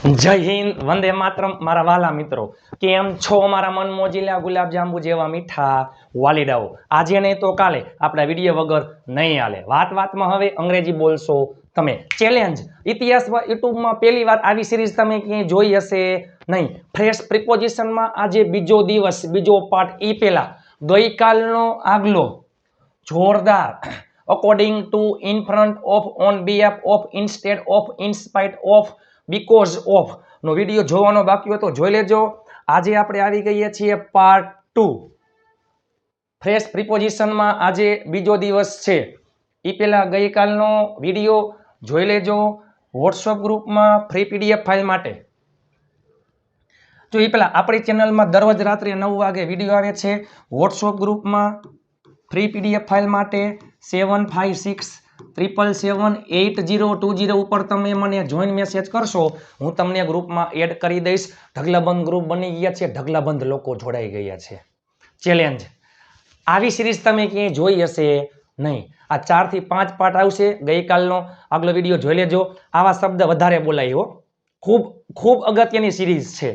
જય હિન્દ, વંદે માતરમ મારા વાલા મિત્રો, કેમ છો મારા મન મોજીલા ગુલાબ જાંબુ જેવા મીઠા વાલીડાઓ। આજે નહીં તો કાલે આપણા વિડીયો વગર નહીં હાલે। વાતમાં હવે અંગ્રેજી બોલશો તમે। ચેલેન્જ ઇતિહાસમાં યુટ્યુબમાં પહેલી વાર આવી સિરીઝ તમે ક્યાંય જોઈ હશે નહીં। ફ્રેશ પ્રિપોઝિશનમાં આજે બીજો દિવસ, બીજો પાર્ટ। એ પહેલા ગઈકાલનો આગલો જોરદાર according to, in front of, on behalf of, instead of, in spite of, because of નો વિડીયો જોવાનો બાકી હોય તો જોઈ લેજો। આજે આપણે આવી ગઈએ છીએ પાર્ટ 2 ફ્રેશ પ્રિપોઝિશનમાં। આજે બીજો દિવસ છે, એ પહેલા ગઈકાલનો વિડીયો જોઈ લેજો વોટ્સએપ ગ્રુપમાં ફ્રી પીડીએફ ફાઇલ માટે। જો એ પહેલા આપણી ચેનલમાં દરરોજ રાત્રે 9 વાગે વિડીયો આવે છે વોટ્સએપ ગ્રુપમાં ફ્રી પીડીએફ ફાઇલ માટે। 7567778020 ઉપર તમે મને જોઈન મેસેજ કરશો, હું તમને ગ્રુપમાં એડ કરી દઈશ। ઢગલાબંધ ગ્રુપ બની ગયા છે, ઢગલાબંધ લોકો જોડાઈ ગયા છે। ચેલેન્જ આવી સિરીઝ તમે ક્યાંય જોઈ હશે નહીં। આ 4 થી 5 પાર્ટ આવશે। ગઈકાલનો આગલો વિડીયો જોઈ લેજો। આવા શબ્દ વધારે બોલાય હો, ખૂબ અગત્યની સિરીઝ છે।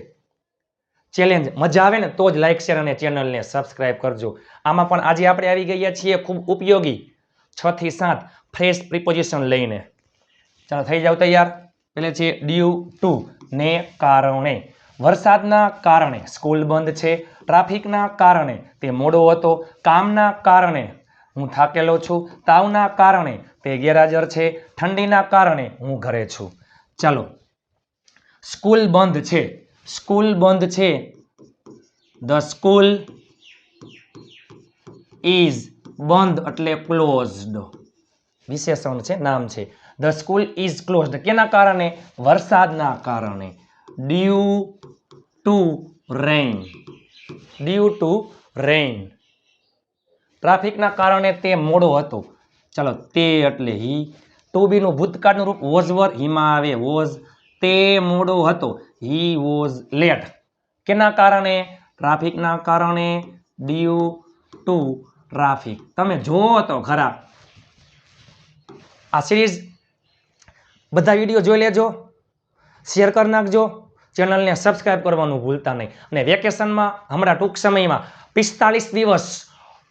ચેલેન્જ મજા આવે ને તો જ લાઈક શેર અને ચેનલને સબસ્ક્રાઇબ કરજો। આમાં પણ આજે આપણે આવી ગયા છીએ ખૂબ ઉપયોગી 6 થી 7 ફ્રેશ પ્રિપોઝિશન લઈને। ચાલો થઈ જાવ તૈયાર। એટલે છે ડ્યુ ટુ, ને કારણે। વરસાદના કારણે સ્કૂલ બંધ છે, ટ્રાફિકના કારણે તે મોડો હતો, કામના કારણે હું થાકેલો છું, તાવના કારણે તે ગેરહાજર છે, ઠંડીના કારણે હું ઘરે છું। ચાલો, સ્કૂલ બંધ છે, સ્કૂલ બંધ છે। ધ સ્કૂલ ઇઝ, બંધ એટલે ક્લોઝડ, વિશેષણ છે, નામ છે। ધ સ્કૂલ ઇઝ ક્લોઝડ કેના કારણે? વરસાદના કારણે। Due to rain, due to rain. ટ્રાફિકના કારણે તે મોડો હતો। ચાલો, તે એટલે હી। ટુ બી નું ભૂતકાળનું રૂપ વોઝ વર, હીમાં આવે વોઝ। તે મોડો હતો, હી વોઝ લેટ કેના કારણે? ટ્રાફિકના કારણે। Due to traffic. તમે જોવો તો ખરા આ સિરીઝ, બધા વિડીયો જોઈ લેજો, શેર કરી નાખજો, ચેનલને સબસ્ક્રાઇબ કરવાનું ભૂલતા નહીં। અને વેકેશનમાં હમણાં ટૂંક સમયમાં 45 દિવસ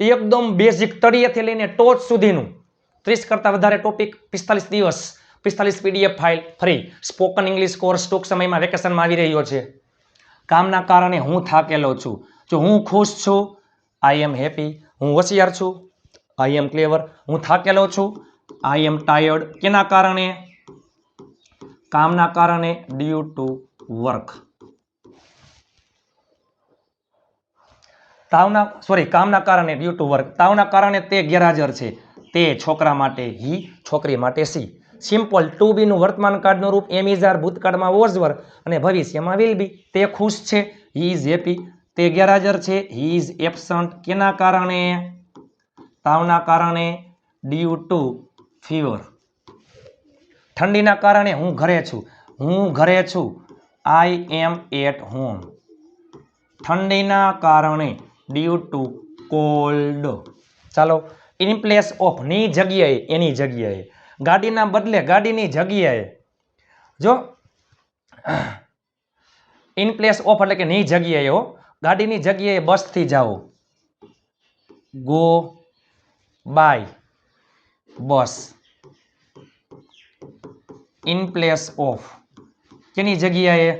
એકદમ બેઝિક તળિયેથી લઈને ટોચ સુધીનું 30 કરતાં વધારે ટોપિક, 45 દિવસ 45 PDF file free spoken English course ટૂંક સમયમાં વેકેશનમાં આવી રહ્યો છે। કામના કારણે હું થાકેલો છું। જો હું ખુશ છું, આઈ એમ હેપી। હું હોશિયાર છું, આઈ એમ ક્લેવર। હું થાકેલો છું, આઈ એમ ટાયર્ડ કેના કારણે? કામના કારણે। Due to work. કામના કારણે ડ્યુ ટુ વર્ક। તાવના કારણે તે ગેરહાજર છે, તે છોકરા માટે હી, છોકરી માટે સી। સિમ્પલ ટુ બી નું વર્તમાન કાળનું રૂપ એમ ઇઝ આર, ભૂતકાળમાં વોઝ વર અને ભવિષ્યમાં વિલ બી। તે ખુશ છે, હી ઇઝ હેપી। તે ગેરહાજર છે, હી ઇઝ એબસન્ટ કેના કારણે? તાવના કારણે। Due to fever. ઠંડીના કારણે હું ઘરે છું, હું ઘરે છું, આઈ એમ એટ હોમ। ઠંડીના કારણે। Due to cold. ચાલો, ઇન પ્લેસ ઓફ ની જગ્યાએ, એની જગ્યાએ। ગાડીના બદલે ગાડીની જગ્યાએ। જો ઇન પ્લેસ ઓફ એટલે કે ની જગ્યાએ હો, ગાડીની જગ્યાએ બસથી જાઓ, go by bus. In place of કેની જગ્યાએ?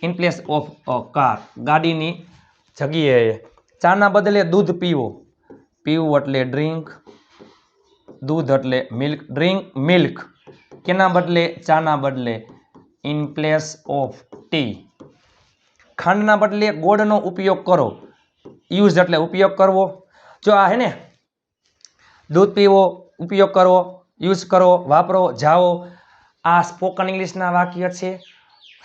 ઇન પ્લેસ ઓફ કાર, ગાડીની જગ્યાએ। ચાના બદલે દૂધ પીવો, પીવું એટલે ડ્રિંક, દૂધ એટલે મિલ્ક, ડ્રિંક મિલ્ક કેના બદલે? ચાના બદલે, ઇન પ્લેસ ઓફ ટી। ખાંડના બદલે ગોળનો ઉપયોગ કરો, યુઝ એટલે ઉપયોગ કરવો। જો આ હે ને, દૂધ પીવો, ઉપયોગ કરો, યુઝ કરો, વાપરો, જાઓ, આ સ્પોકન ઇંગ્લિશના વાક્ય છે।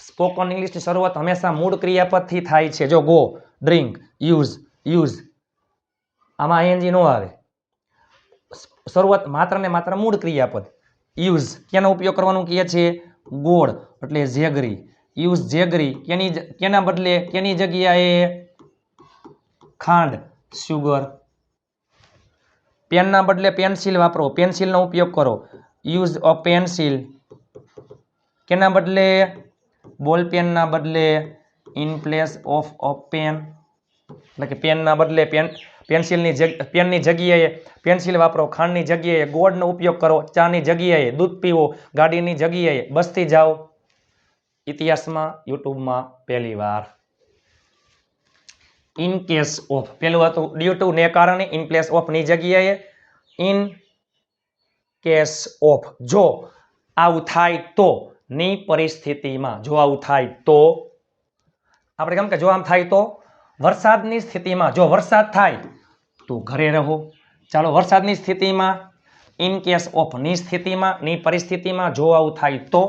સ્પોકન ઇંગ્લિશની શરૂઆત હંમેશા મૂળ ક્રિયાપદથી થાય છે। જો ગો, ડ્રિંક, યુઝ, યુઝ, આમાં આઈએનજી નો આવે। શરૂઆત માત્ર ને માત્ર મૂળ ક્રિયાપદ। યુઝ કેનો ઉપયોગ કરવાનું કહે છે? ગોળ એટલે જેગરી, યુઝ જેગરી કેના બદલે, કેની જગ્યાએ? ખાંડ, સુગર। પેનના બદલે પેન્સિલ વાપરો, પેન્સિલનો ઉપયોગ કરો, યુઝ અ પેન્સિલ કેના બદલે? બોલ પેનના બદલે in place of a pen, એટલે કે પેનના બદલે પેનની જગ્યાએ પેન્સિલ વાપરો, ખાંડની જગ્યાએ ગોળનો ઉપયોગ કરો, ચાની જગ્યાએ દૂધ પીવો, ગાડીની જગ્યાએ બસથી જાઓ. ઇતિહાસમાં યુટ્યુબમાં પહેલી વાર. ઇન કેસ ઓફ પેલું હતું ડ્યુ ટુ ને કારણે, ઇન પ્લેસ ઓફ ની જગ્યાએ ઇન કેસ ઓફ જો આવું થાય તો, ની પરિસ્થિતિમાં જો આવું થાય તો. આપણે કેમ કે જો આમ થાય તો વરસાદની સ્થિતિમાં જો વરસાદ થાય તો ઘરે રહો. ચાલો વરસાદની સ્થિતિમાં ઇન કેસ ઓફ ની સ્થિતિમાં ની પરિસ્થિતિમાં જો આવું થાય તો.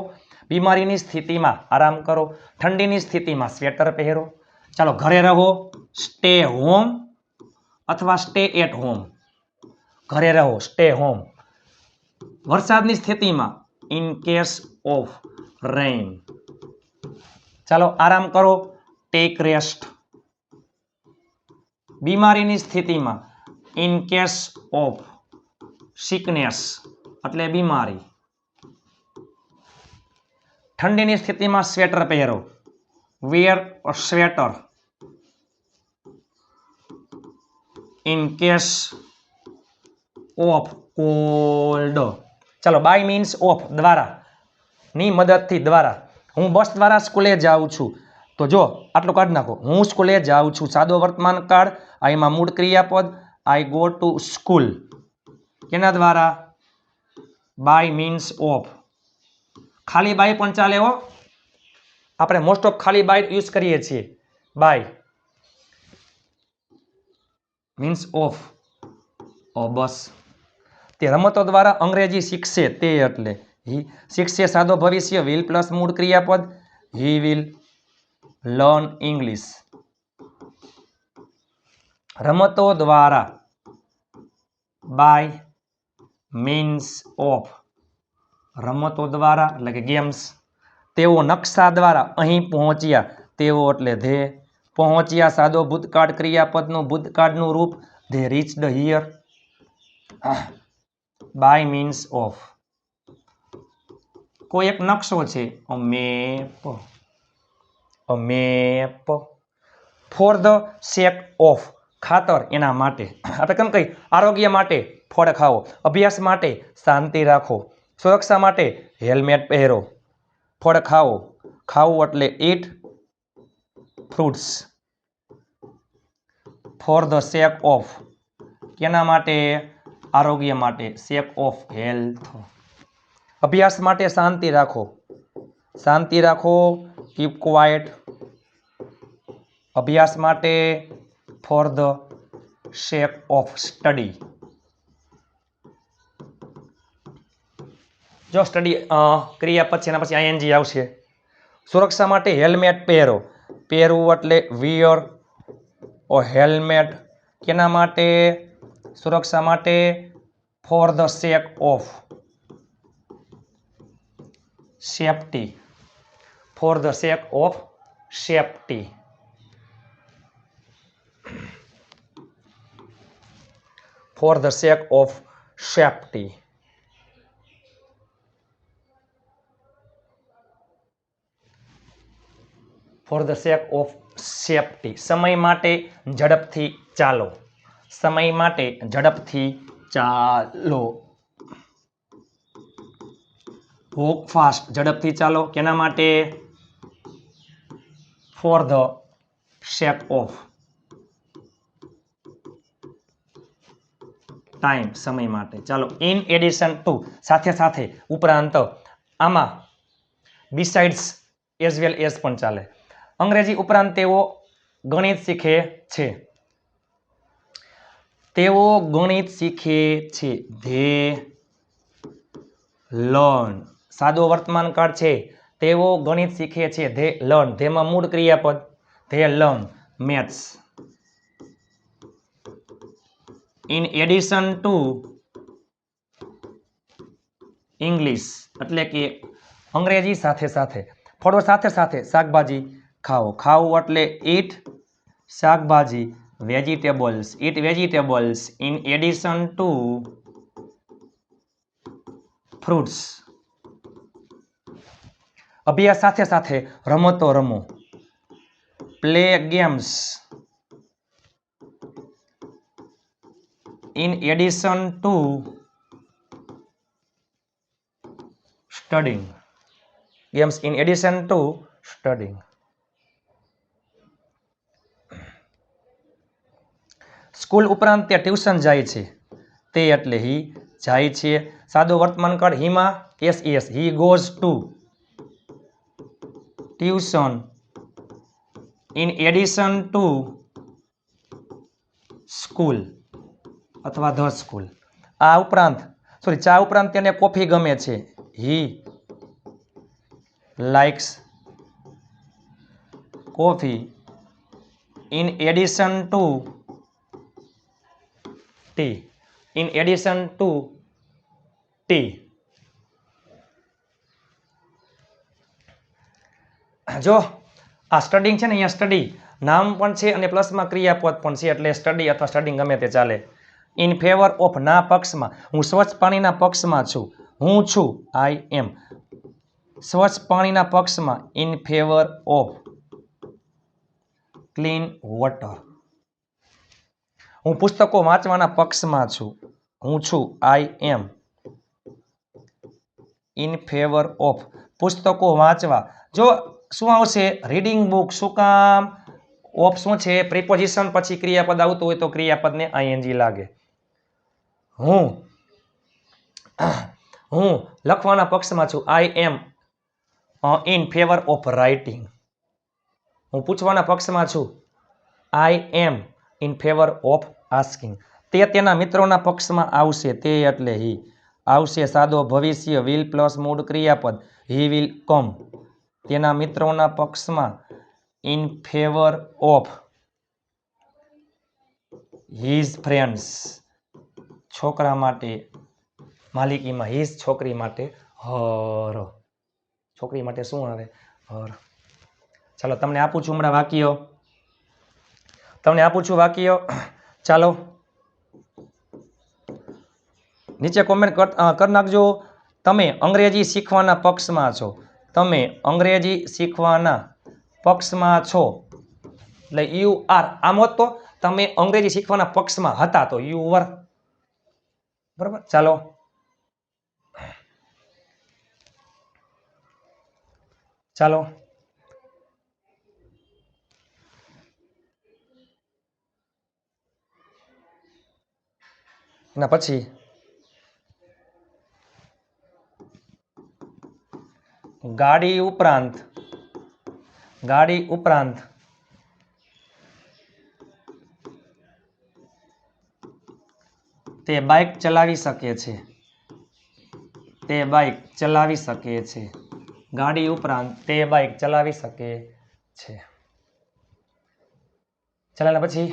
બીમારીની સ્થિતિમાં આરામ કરો, ઠંડીની સ્થિતિમાં સ્વેટર પહેરો. ચાલો ઘરે રહો સ્ટે હોમ અથવા સ્ટે એટ હોમ. ઘરે રહો સ્ટે હોમ. વરસાદની સ્થિતિમાં ઇન કેસ ઓફ રેઇન. ચાલો આરામ કરો ટેક રેસ્ટ. બીમારીની સ્થિતિમાં ઇન કેસ ઓફ સિકનેસ એટલે બીમારી. ઠંડીની સ્થિતિમાં સ્વેટર પહેરો wear a sweater. In case of cold. ચાલો બાય મીન્સ ઓફ દ્વારા ની મદદથી દ્વારા. હું બસ દ્વારા સ્કૂલે જાઉં છું તો જો આટલું કાઢી નાખો હું સ્કૂલે જાઉં છું સાદો વર્તમાન કાળ આઈમાં મૂળ ક્રિયાપદ આઈ ગો ટુ સ્કૂલ. કેના દ્વારા? By means of. ખાલી બાય પણ ચાલે હો, આપણે મોસ્ટ ઓફ ખાલી બાય યુઝ કરીએ છીએ. By means of bus. તે રમતો દ્વારા અંગ્રેજી શીખશે તે એટલે હી શીખશે સાદો ભવિષ્ય વિલ પ્લસ મૂળ ક્રિયાપદ હી વિલ લર્ન ઇંગ્લિશ. રમતો દ્વારા બાય મીન્સ ઓફ રમતો દ્વારા એટલે કે ગેમ્સ. તેઓ નકશા દ્વારા અહીં પહોંચ્યા તેઓ એટલે ધે. પહોંચ્યા સાદો ભૂતકાળ ક્રિયાપદનું ભૂતકાળનું રૂપ they reached here. By means of કોઈ એક નકશો છે a map. A map. For the sake of ખાતર એના માટે. આપણે કેમ કહીએ આરોગ્ય માટે ફળ ખાઓ, અભ્યાસ માટે શાંતિ રાખો, સુરક્ષા માટે હેલ્મેટ પહેરો. ફળ ખાઓ, ખાવું એટલે eat fruits. For the sake of કેના માટે? આરોગ્ય માટે, સેક ઓફ હેલ્થ. અભ્યાસ માટે શાંતિ રાખો, શાંતિ રાખો કીપ ક્વાઇટ. અભ્યાસ માટે four the sake of study. જો સ્ટડી ક્રિયા પછી એના પછી આઈએનજી આવશે. સુરક્ષા માટે હેલ્મેટ પહેરો. પહેરવું એટલે વિયર ઓ હેલ્મેટ. કેના માટે? સુરક્ષા માટે four the sake of safety. Four the sake of safety. Four the sake of safety. Four the sake of safety. સમય માટે ઝડપથી ચાલો. સમય માટે ઝડપથી ચાલો. વોક ફાસ્ટ ઝડપથી ચાલો. કેના માટે? Four the sake of time સમય માટે. ચાલો ઇન એડિશન ટુ સાથે સાથે ઉપરાંત. આમાં બિસાઇડ્સ એઝ વેલ એઝ પણ ચાલે. અંગ્રેજી ઉપરાંત તેઓ ગણિત શીખે છે. તેઓ ગણિત શીખે છે. ધે લર્ન સાદો વર્તમાન કાળ છે. તેઓ ગણિત શીખે છે. ધે લર્ન ધેમાં મૂળ ક્રિયાપદ they learn maths. In addition two English એટલે કે અંગ્રેજી સાથે સાથે ફળો સાથે સાથે શાકભાજી ખાઓ. ખાવું એટલે ઈટ શાકભાજી vegetables. Eat vegetables in addition to fruits. અભ્યાસ સાથે સાથે રમતો રમો. Play games in addition to studying. Games in addition to studying. School ઉપરાંત તે ટ્યુશન જાય છે. તે એટલે હી જાય છે. સાદો વર્તમાન કાળ હીમાં as he goes to tuition in addition to school અથવા ધ સ્કૂલ. આ ઉપરાંત ચા ઉપરાંત તેને કોફી ગમે છે. He likes coffee in addition to tea. In addition to tea. જો આ સ્ટડિંગ છે ને, અહીંયા સ્ટડી નામ પણ છે અને પ્લસમાં ક્રિયાપદ પણ છે, એટલે સ્ટડી અથવા સ્ટડિંગ ગમે તે ચાલે. ઇન ફેવર ઓફ ના પક્ષમાં. હું સ્વચ્છ પાણીના પક્ષમાં છું. હું છું આઈ એમ સ્વચ્છ પાણીના પક્ષમાં. In favour of clean water. હું પુસ્તકો વાંચવાના પક્ષમાં છું. હું છું I am in favour of પુસ્તકો વાંચવા. જો શું આવશે? Reading book. શું કામ? ઓફ શું છે? પ્રિપોઝિશન પછી ક્રિયાપદ આવતું હોય તો ક્રિયાપદને આઈએનજી લાગે. હું લખવાના પક્ષમાં છું. I am in favour of writing. હું પૂછવાના પક્ષમાં છું. I am in favour of asking. તે તેના મિત્રોના પક્ષમાં આવશે. તે એટલે હી આવશે. સાદો ભવિષ્ય વિલ પ્લસ મૂળ ક્રિયાપદ હી વિલ કમ. તેના મિત્રોના પક્ષમાં. In favour of his friends. છોકરા માટે માલિકીમાં હિઝ છોકરી માટે હર. છોકરી માટે શું આવે? હર. ચાલો તમને આપું છું હમણાં વાક્ય. ચાલો નીચે કોમેન્ટ કરી નાખજો. તમે અંગ્રેજી શીખવાના પક્ષમાં છો. તમે અંગ્રેજી શીખવાના પક્ષમાં છો. એટલે યુ આર. આમ હોત તો તમે અંગ્રેજી શીખવાના પક્ષમાં હતા તો યુ વર. બરાબર. ચાલો એના પછી ગાડી ઉપરાંત તે બાઇક ચલાવી શકે છે. ગાડી ઉપરાંત તે બાઇક ચલાવી શકે છે. ચાલો પછી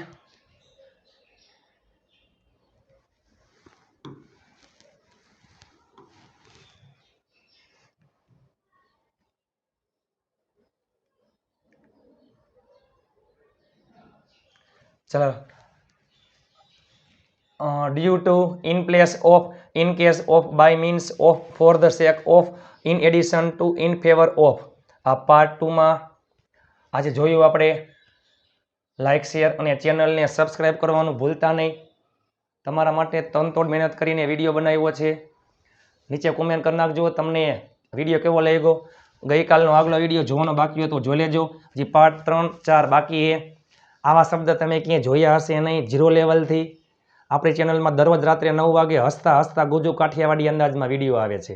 due to, in place of, in case of, by means of, for the sake of, in addition to, in favor of. આ પાર્ટ 2 માં આજે જોયું આપણે. લાઇક શેર અને ચેનલને સબસ્ક્રાઇબ કરવાનું ભૂલતા નહીં. તમારા માટે તનતોડ મહેનત કરીને વિડીયો બનાવ્યો છે. નીચે કોમેન્ટ કરી નાખજો તમને વિડીયો કેવો લાગ્યો. ગઈકાલનો આગલો વિડીયો જોવાનો બાકી હોય તો જોઈ લેજો. હજી પાર્ટ 3, 4 બાકી છે. આવા શબ્દ તમે ક્યાંય જોયા હશે નહીં. 0 લેવલથી આપણી ચેનલમાં દરરોજ રાત્રે 9 વાગે હસતા ગુજુ કાઠિયાવાડી અંદાજમાં વિડીયો આવે છે.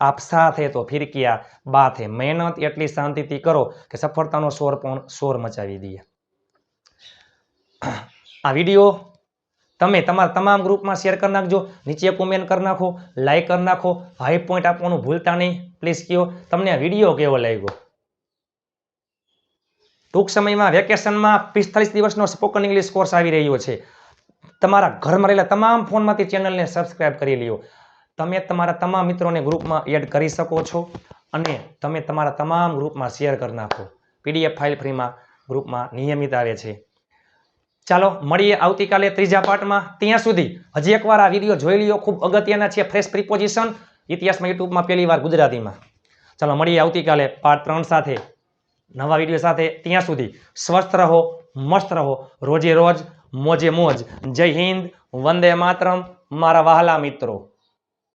આપ સાથે તો ફિર કિયા બાત હે. મહેનત એટલી શાંતિથી કરો કે સફળતાનો શોર મચાવી દઈએ. આ વિડીયો તમે તમારા તમામ ગ્રુપમાં શેર કરી નાખજો. નીચે કોમેન્ટ કરી નાખો, લાઈક કરી નાખો, હાઈ પોઈન્ટ આપવાનું ભૂલતા નહીં. પ્લીઝ કહો તમને આ વિડીયો કેવો લાગ્યો. ટૂંક સમયમાં વેકેશનમાં 45 દિવસનો સ્પોકન ઇંગ્લિશ કોર્સ આવી રહ્યો છે. તમારા ઘરમાં રહેલા તમામ ફોનમાંથી ચેનલને સબસ્ક્રાઇબ કરી લ્યો. તમે તમારા તમામ મિત્રોને ગ્રુપમાં એડ કરી શકો છો અને તમે તમારા તમામ ગ્રુપમાં શેર કરી નાખો. પીડીએફ ફાઇલ ફ્રીમાં ગ્રુપમાં નિયમિત આવે છે. ચાલો મળીએ આવતીકાલે 3જા પાર્ટમાં. ત્યાં સુધી હજી એકવાર આ વિડીયો જોઈ લ્યો. ખૂબ અગત્યના છે. ફ્રેશ પ્રિપોઝિશન ઇતિહાસમાં યુટ્યુબમાં પહેલી વાર ગુજરાતીમાં. ચાલો મળીએ આવતીકાલે પાર્ટ 3 સાથે, નવા વિડીયો સાથે. ત્યાં સુધી સ્વસ્થ રહો, મસ્ત રહો, રોજે રોજ મોજે મોજ. જય હિન્દ, વંદે માતરમ મારા વહાલા મિત્રો.